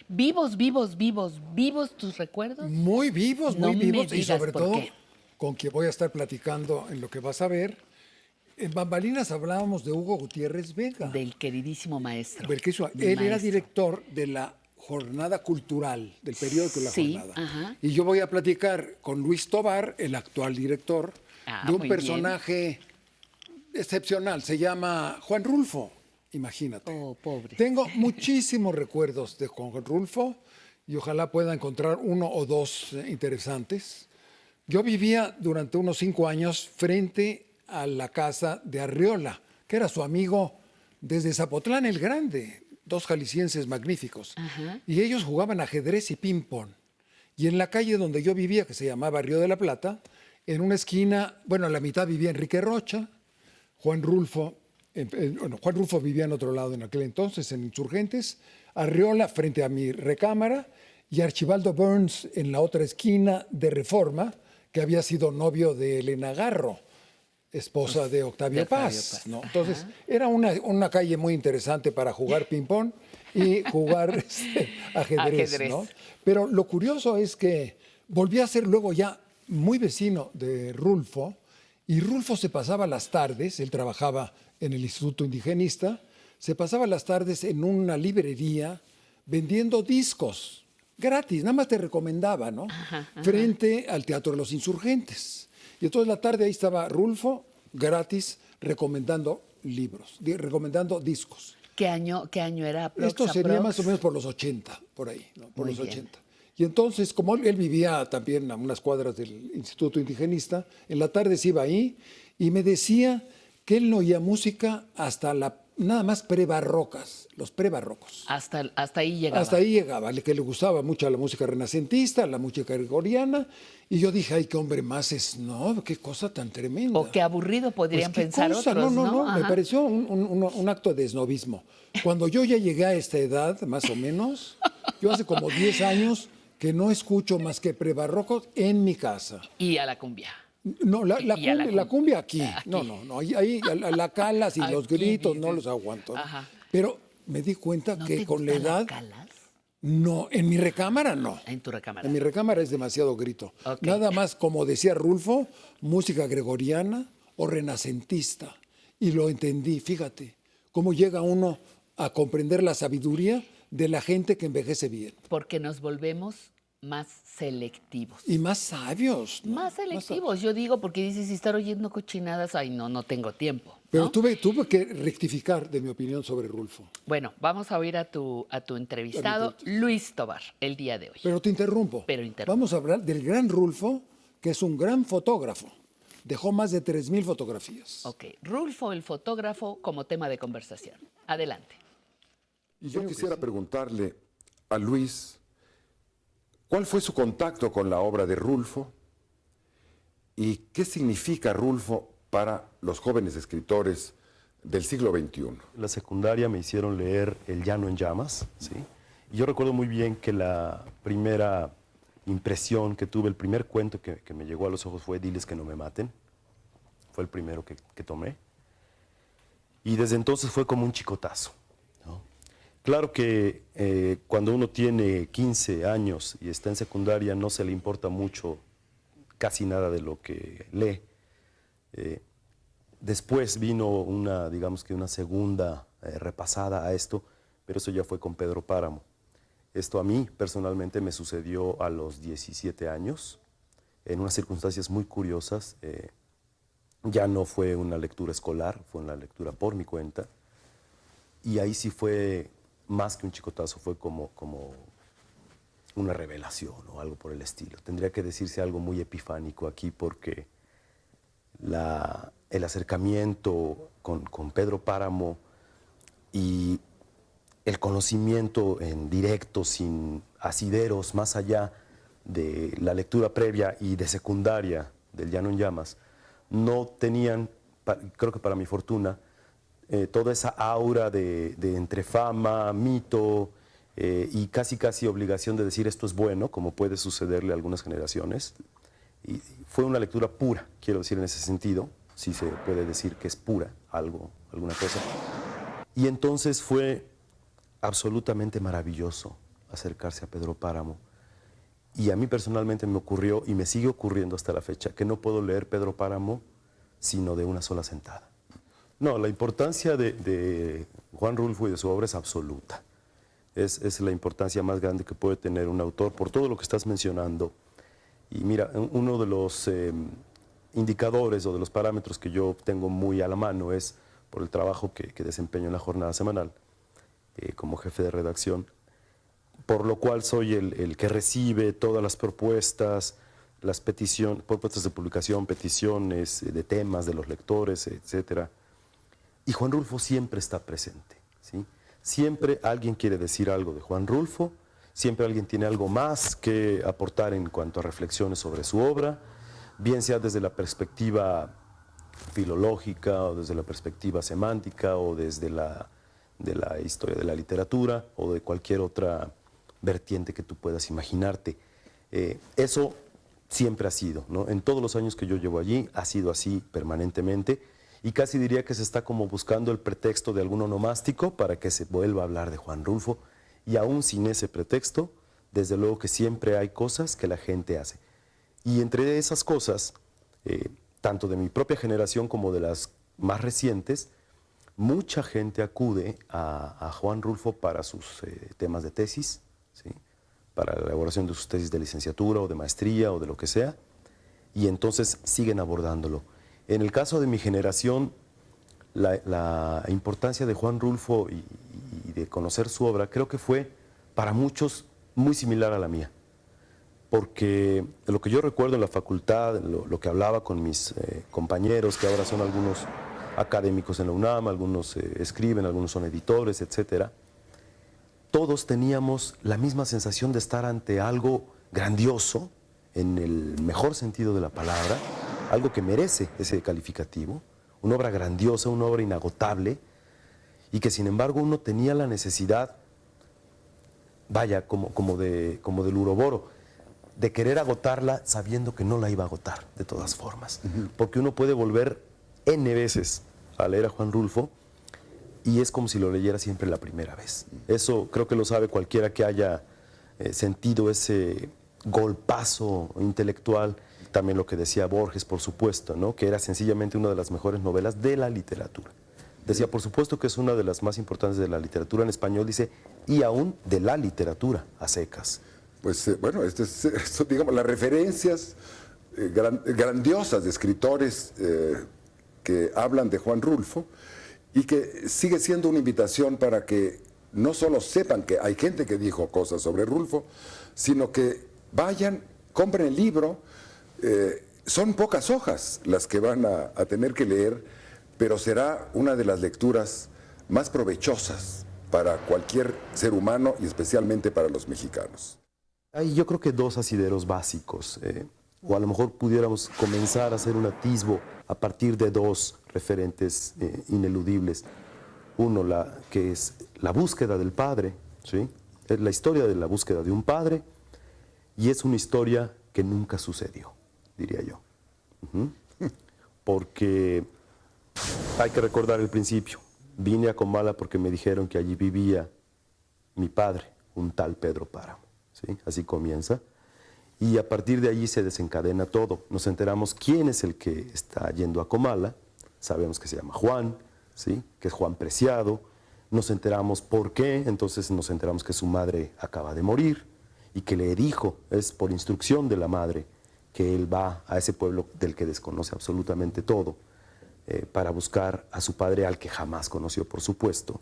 Vivos, vivos, vivos, vivos tus recuerdos. Muy vivos, No muy me vivos. Y digas sobre por todo, qué. con quien voy a estar platicando en lo que vas a ver. En Bambalinas hablábamos de Hugo Gutiérrez Vega. Del queridísimo maestro. El que hizo- Mi él era maestro. director de la Jornada Cultural, del periódico La Sí, Jornada. ajá. Y yo voy a platicar con Luis Tobar, el actual director, de un Muy personaje excepcional. Se llama Juan Rulfo, imagínate. Oh, pobre. Tengo muchísimos recuerdos de Juan Rulfo y ojalá pueda encontrar uno o dos interesantes. Yo vivía durante unos 5 años frente a la casa de Arriola, que era su amigo desde Zapotlán el Grande, dos jaliscienses magníficos. Y ellos jugaban ajedrez y ping-pong. Y en la calle donde yo vivía, que se llamaba Río de la Plata, en una esquina, bueno, a la mitad vivía Enrique Rocha, Juan Rulfo vivía en otro lado en aquel entonces, en Insurgentes, Arriola frente a mi recámara y Archibaldo Burns en la otra esquina de Reforma, que había sido novio de Elena Garro, esposa de Octavio Paz, ¿no? Entonces, era una calle muy interesante para jugar ping-pong y jugar ajedrez, ¿no? Pero lo curioso es que volví a ser luego ya muy vecino de Rulfo, y Rulfo se pasaba las tardes, él trabajaba en el Instituto Indigenista, se pasaba las tardes en una librería vendiendo discos gratis, nada más te recomendaba, ¿no? Frente al Teatro de los Insurgentes. Y entonces la tarde ahí estaba Rulfo, gratis, recomendando libros, recomendando discos. ¿Qué año era? Esto sería más o menos por los 80, por ahí, ¿no? Por los 80. Y entonces, como él vivía también a unas cuadras del Instituto Indigenista, en la tarde se iba ahí y me decía que él no oía música hasta nada más prebarrocas, los prebarrocos. Hasta ahí llegaba. Hasta ahí llegaba, que le gustaba mucho la música renacentista, la música gregoriana, y yo dije, ay, qué hombre más no, qué cosa tan tremenda. O qué aburrido podrían Pues, pensar otros, No, me pareció un acto de esnovismo. Cuando yo ya llegué a esta edad, más o menos, yo hace como 10 años que no escucho más que prebarrocos en mi casa. Y a la cumbia. No, la cumbia aquí. No, ahí la calas y los gritos, dices. no los aguanto. Ajá. Pero me di cuenta ¿No que te con la gusta edad... calas? No, en mi recámara no. En tu recámara. En mi recámara es demasiado grito. Ok. Nada más, como decía Rulfo, música gregoriana o renacentista. Y lo entendí, fíjate, cómo llega uno a comprender la sabiduría de la gente que envejece bien. Porque nos volvemos más selectivos. Y más sabios, ¿no? Más selectivos, yo digo, porque dices, si estar oyendo cochinadas, ay, no tengo tiempo. ¿no? Pero tuve que rectificar de mi opinión sobre Rulfo. Bueno, vamos a oír a tu entrevistado, Luis Tobar, el día de hoy. Pero te interrumpo. Vamos a hablar del gran Rulfo, que es un gran fotógrafo. Dejó más de 3,000 fotografías. Ok, Rulfo, el fotógrafo, como tema de conversación. Adelante. Y yo quisiera preguntarle a Luis, ¿cuál fue su contacto con la obra de Rulfo? ¿Y qué significa Rulfo para los jóvenes escritores del siglo XXI? En la secundaria me hicieron leer El llano en llamas, ¿sí? Y yo recuerdo muy bien que la primera impresión que tuve, el primer cuento que me llegó a los ojos fue Diles que no me maten. Fue el primero que tomé. Y desde entonces fue como un chicotazo, ¿no? Claro que cuando uno tiene 15 años y está en secundaria no se le importa mucho, casi nada de lo que lee. Después vino digamos que una segunda repasada a esto, pero eso ya fue con Pedro Páramo. Esto a mí personalmente me sucedió a los 17 años, en unas circunstancias muy curiosas. Ya no fue una lectura escolar, fue una lectura por mi cuenta, y ahí sí fue más que un chicotazo, fue como una revelación o algo por el estilo. Tendría que decirse algo muy epifánico aquí porque el acercamiento con Pedro Páramo y el conocimiento en directo, sin asideros, más allá de la lectura previa y de secundaria del Llano en Llamas, no tenían, creo que para mi fortuna, toda esa aura de entre fama, mito y casi obligación de decir esto es bueno, como puede sucederle a algunas generaciones. Y fue una lectura pura, quiero decir en ese sentido, si se puede decir que es pura alguna cosa. Y entonces fue absolutamente maravilloso acercarse a Pedro Páramo. Y a mí personalmente me ocurrió, y me sigue ocurriendo hasta la fecha, que no puedo leer Pedro Páramo sino de una sola sentada. No, la importancia de Juan Rulfo y de su obra es absoluta. Es la importancia más grande que puede tener un autor por todo lo que estás mencionando. Y mira, uno de los indicadores o de los parámetros que yo tengo muy a la mano es por el trabajo que desempeño en la jornada semanal como jefe de redacción, por lo cual soy el que recibe todas las propuestas, las propuestas de publicación, peticiones de temas de los lectores, etcétera. Y Juan Rulfo siempre está presente, ¿sí? Siempre alguien quiere decir algo de Juan Rulfo, siempre alguien tiene algo más que aportar en cuanto a reflexiones sobre su obra, bien sea desde la perspectiva filológica o desde la perspectiva semántica o desde de la historia de la literatura o de cualquier otra vertiente que tú puedas imaginarte. Eso siempre ha sido, ¿no? En todos los años que yo llevo allí ha sido así permanentemente y casi diría que se está como buscando el pretexto de algún onomástico para que se vuelva a hablar de Juan Rulfo y aún sin ese pretexto, desde luego que siempre hay cosas que la gente hace. Y entre esas cosas, tanto de mi propia generación como de las más recientes, mucha gente acude a Juan Rulfo para sus temas de tesis, ¿sí? Para la elaboración de sus tesis de licenciatura o de maestría o de lo que sea, y entonces siguen abordándolo. En el caso de mi generación, la importancia de Juan Rulfo y de conocer su obra creo que fue para muchos muy similar a la mía. Porque lo que yo recuerdo en la facultad, lo que hablaba con mis compañeros, que ahora son algunos académicos en la UNAM, algunos escriben, algunos son editores, etcétera, todos teníamos la misma sensación de estar ante algo grandioso, en el mejor sentido de la palabra, algo que merece ese calificativo, una obra grandiosa, una obra inagotable, y que sin embargo uno tenía la necesidad, vaya, como del uroboro, de querer agotarla sabiendo que no la iba a agotar de todas formas. Porque uno puede volver N veces a leer a Juan Rulfo y es como si lo leyera siempre la primera vez. Eso creo que lo sabe cualquiera que haya sentido ese golpazo intelectual. También lo que decía Borges, por supuesto, ¿no? Que era sencillamente una de las mejores novelas de la literatura. Decía, por supuesto que es una de las más importantes de la literatura en español, dice, y aún de la literatura a secas. Pues bueno, digamos, las referencias grandiosas de escritores que hablan de Juan Rulfo y que sigue siendo una invitación para que no solo sepan que hay gente que dijo cosas sobre Rulfo, sino que vayan, compren el libro. Son pocas hojas las que van a tener que leer, pero será una de las lecturas más provechosas para cualquier ser humano y especialmente para los mexicanos. Hay yo creo que dos asideros básicos, o a lo mejor pudiéramos comenzar a hacer un atisbo a partir de dos referentes ineludibles. Uno, que es la búsqueda del padre, ¿sí? Es la historia de la búsqueda de un padre y es una historia que nunca sucedió, diría yo. Porque hay que recordar el principio. Vine a Comala porque me dijeron que allí vivía mi padre, un tal Pedro Páramo. ¿Sí? Así comienza. Y a partir de allí se desencadena todo. Nos enteramos quién es el que está yendo a Comala. Sabemos que se llama Juan, ¿sí? Que es Juan Preciado. Nos enteramos por qué. Entonces nos enteramos que su madre acaba de morir y que le dijo, es por instrucción de la madre, que él va a ese pueblo del que desconoce absolutamente todo para buscar a su padre, al que jamás conoció, por supuesto.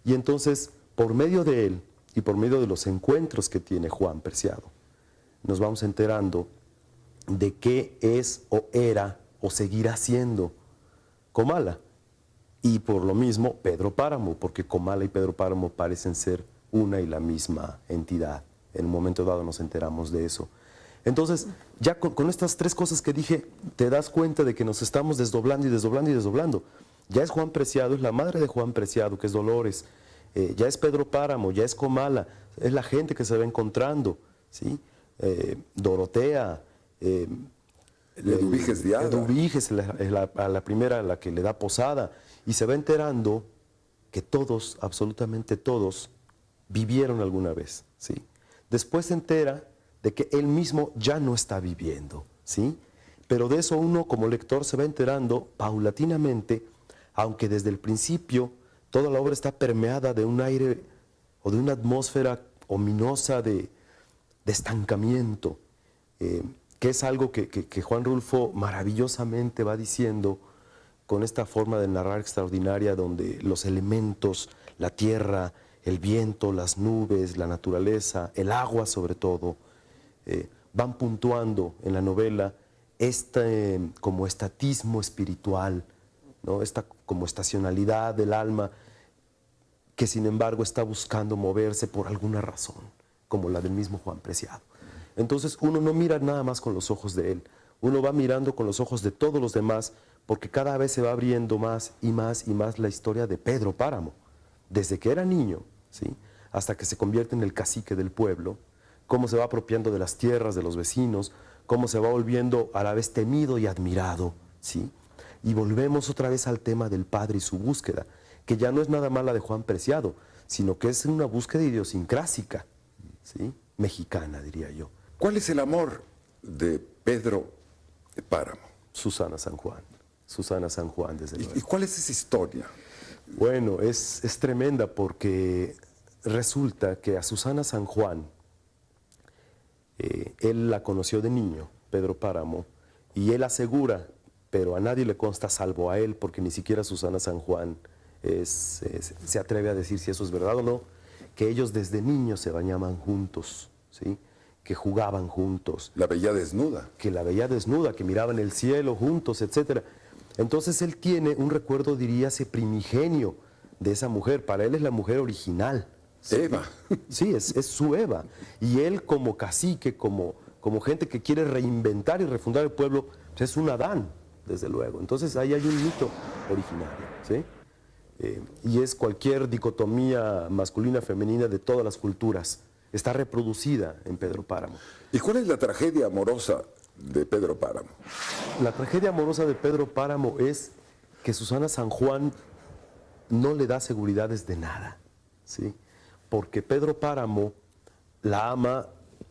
Y entonces, por medio de él y por medio de los encuentros que tiene Juan Preciado, nos vamos enterando de qué es o era o seguirá siendo Comala. Y por lo mismo Pedro Páramo, porque Comala y Pedro Páramo parecen ser una y la misma entidad. En un momento dado nos enteramos de eso. Entonces, ya con estas tres cosas que dije, te das cuenta de que nos estamos desdoblando y desdoblando y desdoblando. Ya es Juan Preciado, es la madre de Juan Preciado, que es Dolores. Ya es Pedro Páramo, ya es Comala, es la gente que se va encontrando, ¿sí? Dorotea, Eduviges de Ada. Eduviges es la primera a la que le da posada, y se va enterando que todos, absolutamente todos, vivieron alguna vez, ¿sí? Después se entera de que él mismo ya no está viviendo, ¿sí? Pero de eso uno como lector se va enterando paulatinamente, aunque desde el principio toda la obra está permeada de un aire o de una atmósfera ominosa de estancamiento, que es algo que Juan Rulfo maravillosamente va diciendo con esta forma de narrar extraordinaria donde los elementos, la tierra, el viento, las nubes, la naturaleza, el agua sobre todo, van puntuando en la novela este como estatismo espiritual, ¿no? Esta como estacionalidad del alma que sin embargo está buscando moverse por alguna razón, como la del mismo Juan Preciado. Entonces uno no mira nada más con los ojos de él, uno va mirando con los ojos de todos los demás, porque cada vez se va abriendo más y más y más la historia de Pedro Páramo, desde que era niño, ¿sí?, hasta que se convierte en el cacique del pueblo, cómo se va apropiando de las tierras de los vecinos, cómo se va volviendo a la vez temido y admirado, ¿sí? Y volvemos otra vez al tema del padre y su búsqueda, que ya no es nada más la de Juan Preciado, sino que es una búsqueda idiosincrásica, ¿sí?, mexicana, diría yo. ¿Cuál es el amor de Pedro Páramo? Susana San Juan, desde luego. ¿Y cuál es esa historia? Bueno, es tremenda porque resulta que a Susana San Juan, él la conoció de niño, Pedro Páramo, y él asegura, pero a nadie le consta salvo a él, porque ni siquiera Susana San Juan se atreve a decir si eso es verdad o no, que ellos desde niños se bañaban juntos, ¿sí?, que jugaban juntos. La veía desnuda. Que la veía desnuda, que miraban el cielo juntos, etc. Entonces él tiene un recuerdo, diríase, primigenio de esa mujer. Para él es la mujer original. ¿Sí? Eva. Sí, es su Eva. Y él como cacique, como gente que quiere reinventar y refundar el pueblo, pues es un Adán, desde luego. Entonces ahí hay un mito originario, ¿sí? Y es cualquier dicotomía masculina-femenina de todas las culturas. Está reproducida en Pedro Páramo. ¿Y cuál es la tragedia amorosa de Pedro Páramo? La tragedia amorosa de Pedro Páramo es que Susana San Juan no le da seguridades de nada, ¿sí? Porque Pedro Páramo la ama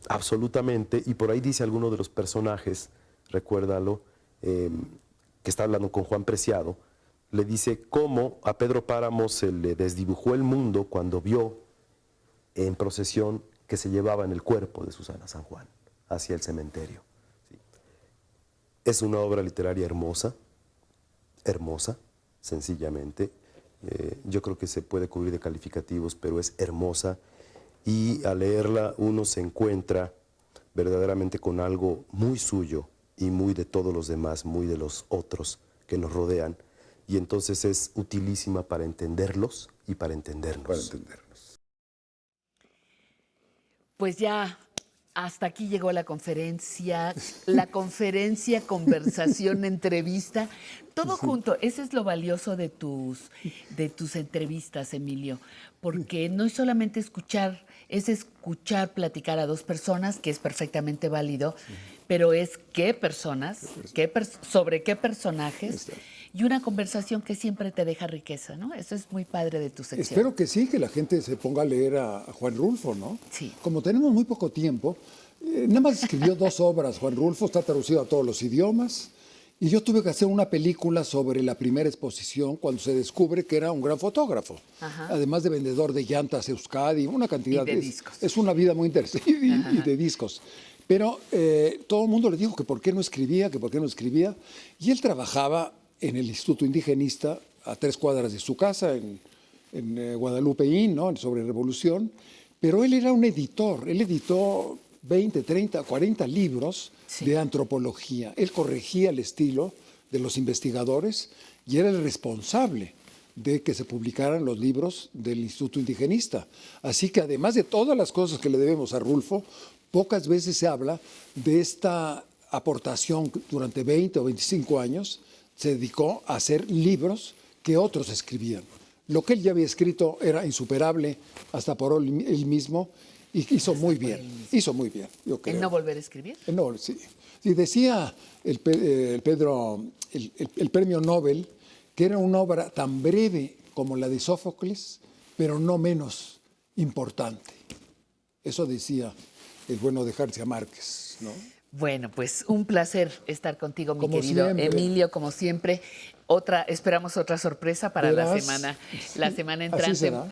absolutamente, y por ahí dice alguno de los personajes, recuérdalo, que está hablando con Juan Preciado, le dice cómo a Pedro Páramo se le desdibujó el mundo cuando vio en procesión que se llevaban el cuerpo de Susana San Juan hacia el cementerio. ¿Sí? Es una obra literaria hermosa, hermosa, sencillamente. Yo creo que se puede cubrir de calificativos, pero es hermosa, y al leerla uno se encuentra verdaderamente con algo muy suyo y muy de todos los demás, muy de los otros que nos rodean, y entonces es utilísima para entenderlos y para entendernos. Para entendernos. Pues ya hasta aquí llegó la conferencia, conversación, entrevista, todo junto. Ese es lo valioso de tus entrevistas, Emilio, porque no es solamente escuchar, es escuchar platicar a dos personas, que es perfectamente válido, pero es qué personas, sobre qué personajes, y una conversación que siempre te deja riqueza, ¿no? Eso es muy padre de tu sección. Espero que sí, que la gente se ponga a leer a Juan Rulfo, ¿no? Sí. Como tenemos muy poco tiempo, nada más escribió 2 obras. Juan Rulfo está traducido a todos los idiomas, y yo tuve que hacer una película sobre la primera exposición cuando se descubre que era un gran fotógrafo. Ajá. Además de vendedor de llantas Euskadi, una cantidad de discos. Es una vida muy interesante, y de discos. Pero todo el mundo le dijo que por qué no escribía, y él trabajaba en el Instituto Indigenista, a 3 cuadras de su casa, en Guadalupeín, ¿no?, sobre Revolución, pero él era un editor. Él editó 20, 30, 40 libros de antropología. Él corregía el estilo de los investigadores y era el responsable de que se publicaran los libros del Instituto Indigenista. Así que además de todas las cosas que le debemos a Rulfo, pocas veces se habla de esta aportación durante 20 o 25 años. Se dedicó a hacer libros que otros escribían. Lo que él ya había escrito era insuperable hasta por él mismo, y hizo muy bien, yo creo. ¿El no volver a escribir? No, sí. Sí, decía el premio Nobel que era una obra tan breve como la de Sófocles, pero no menos importante. Eso decía el bueno de García Márquez, ¿no? Bueno, pues un placer estar contigo, mi Como querido siempre. Emilio, como siempre. Esperamos otra sorpresa para Verás. la semana Así entrante. será.